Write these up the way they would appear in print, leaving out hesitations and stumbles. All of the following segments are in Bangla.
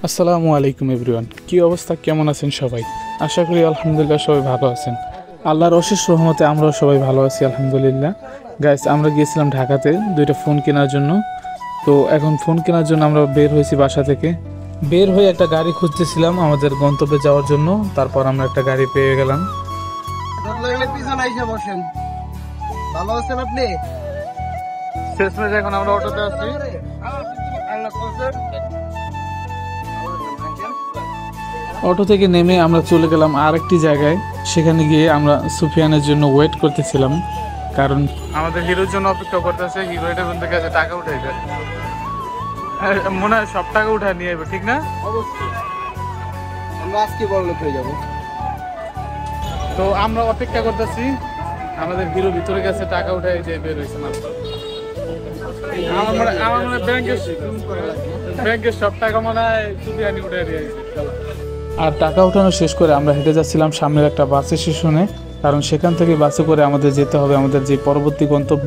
আসসালামু আলাইকুম এভরিওয়ান, কি অবস্থা, কেমন আছেন সবাই? আশা করি আলহামদুলিল্লাহ সবাই ভালো আছেন। আল্লাহর অশেষ রহমতে আমরাও সবাই ভালো আছি আলহামদুলিল্লাহ। গাইস, আমরা গিয়েছিলাম ঢাকাতে দুইটা ফোন কেনার জন্য। তো এখন ফোন কেনার জন্য আমরা বের হয়েছি বাসা থেকে। বের হয়ে একটা গাড়ি খুঁজতেছিলাম আমাদের গন্তব্যে যাওয়ার জন্য। তারপর আমরা একটা গাড়ি পেয়ে গেলাম। ভালো আছেন আপনি? শেষমেশ এখন আমরা অটোতে আছি। অটো থেকে নেমে আমরা চলে গেলাম আরেকটি জায়গায়। সেখানে গিয়ে আমরা সুফিয়ানের জন্য ওয়েট করতেছিলাম, কারণ আমাদের হিরোর জন্য অপেক্ষা করতেছে। হিরো এটা বলতে গেছে টাকা উঠাইবে, মনে হয় সব টাকা উঠায় নিয়ে যাবে, ঠিক না? অবশ্যই আমরা আজকে বড় লোক হয়ে যাবো। তো আমরা অপেক্ষা করতেছি। আমাদের হিরো ভিতরে গেছে, টাকা উঠাই যে বের হয়েছে না। আমার মনে হয় ব্যাংকের সব টাকা মনে হয় সুফিয়ানি উঠে দিয়েছে। আর টাকা উঠানো শেষ করে আমরা হেঁটে যাচ্ছিলাম সামনের একটা বাস স্টেশনে, কারণ সেখান থেকে বাসে করে আমাদের যেতে হবে আমাদের যে পরবর্তী গন্তব্য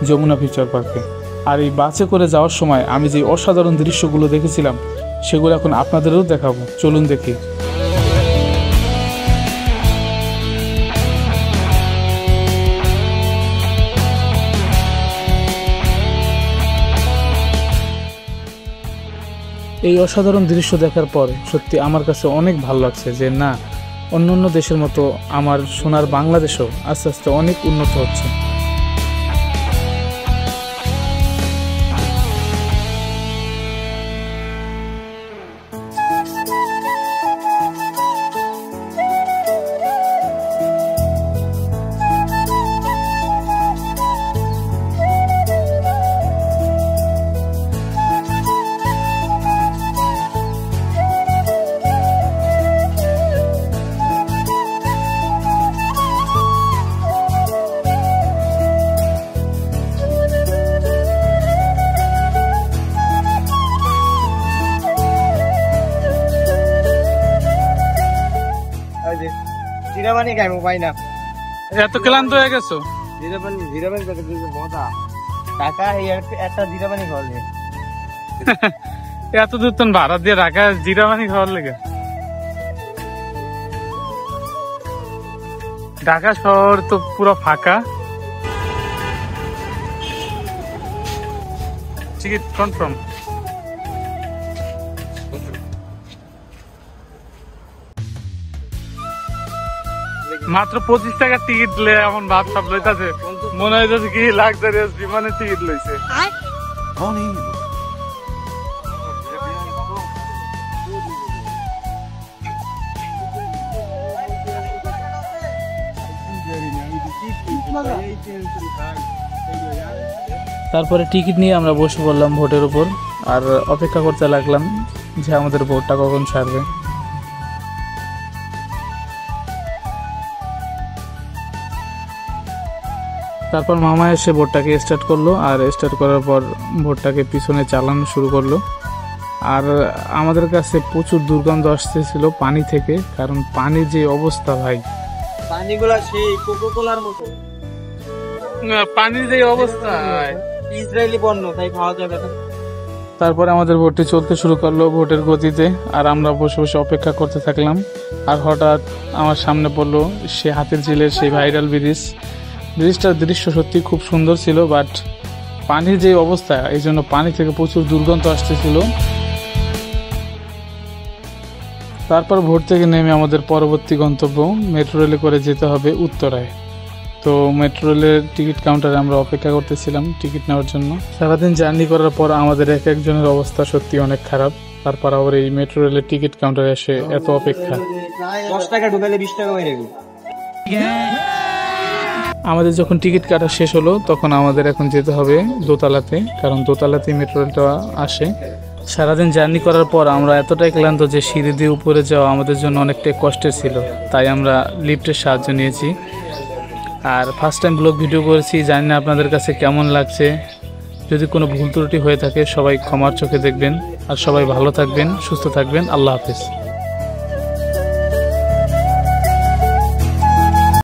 যমুনা ফিউচার পার্কে। আর এই বাসে করে যাওয়ার সময় আমি যে অসাধারণ দৃশ্যগুলো দেখেছিলাম সেগুলো এখন আপনাদেরও দেখাবো, চলুন দেখি। এই অসাধারণ দৃশ্য দেখার পর সত্যি আমার কাছে অনেক ভালো লাগছে যে না, অন্য অন্য দেশের মতো আমার সোনার বাংলাদেশও আস্তে আস্তে অনেক উন্নত হচ্ছে। জিরাবানি খাইবো পাই না, এত ক্লান্ত হয়ে গেছো? জিরাবানি মজা টাকা এই একটা জিরাবানি খাওয়ালে এত দূর তো ভাড়া দিয়ে রাখা জিরাবানি খাওয়ার লেগে। ঢাকা শহর তো পুরো ফাঁকা। Ticket confirm. মাত্র 25 টাকার টিকিট লে এমন ভাব সব লইতাছে, মনে হইতেছে কি লাক্সারিয়াস বিমানের টিকিট লইছে। তারপরে টিকিট নিয়ে আমরা বসে পড়লাম ভোটের উপর, আর অপেক্ষা করতে লাগলাম যে আমাদের ভোটটা কখন ছাড়বে। তারপর মামা এসে ভোটটাকে স্টার্ট করলো, আর স্টার্ট করার পর ভোটটাকে পিছনে চালানো শুরু করলো। আর আমাদের কাছে প্রচুর দুর্গন্ধ আসতেছিল পানি থেকে, কারণ পানির যে অবস্থা ভাই, পানিগুলা সেই কোকোকোলার মতো। পানির যে অবস্থা ইসরায়েলি পণ্য, তাই খাওয়া যাবে না। তারপরে আমাদের ভোটটি চলতে শুরু করলো ভোটের গতিতে, আর আমরা বসে বসে অপেক্ষা করতে থাকলাম। আর হঠাৎ আমার সামনে পড়লো সে হাতির ঝিলের সেই ভাইরাল ব্রিজটার দৃশ্য সত্যি খুব সুন্দর ছিল, বাট পানির যে অবস্থা এই জন্য পানি থেকে প্রচুর দুর্গন্ধ আসতেছিল। তারপর ভোট থেকে নেমে আমাদের পরবর্তী গন্তব্য মেট্রো রেলে করে যেতে হবে উত্তরায়। তো মেট্রো রেলের টিকিট কাউন্টারে আমরা অপেক্ষা করতেছিলাম টিকিট নেওয়ার জন্য। সারাদিন জার্নি করার পর আমাদের এক একজনের অবস্থা সত্যি অনেক খারাপ। তারপর আবার এই মেট্রো রেলের টিকিট কাউন্টারে এসে এত অপেক্ষা। 10 টাকা ঢুকালে 20 টাকা হয়ে যাবে। আমাদের যখন টিকিট কাটা শেষ হলো তখন আমাদের এখন যেতে হবে দোতলাতে, কারণ দোতলাতেই মেট্রো রেলটা আসে। সারাদিন জার্নি করার পর আমরা এতটাই ক্লান্ত যে সিঁড়ি দিয়ে উপরে যাওয়া আমাদের জন্য অনেকটাই কষ্টের ছিল, তাই আমরা লিফটের সাহায্য নিয়েছি। আর ফার্স্ট টাইম ব্লগ ভিডিও করেছি, জানি না আপনাদের কাছে কেমন লাগছে। যদি কোনো ভুল ত্রুটি হয়ে থাকে সবাই ক্ষমার চোখে দেখবেন, আর সবাই ভালো থাকবেন, সুস্থ থাকবেন। আল্লাহ হাফেজ।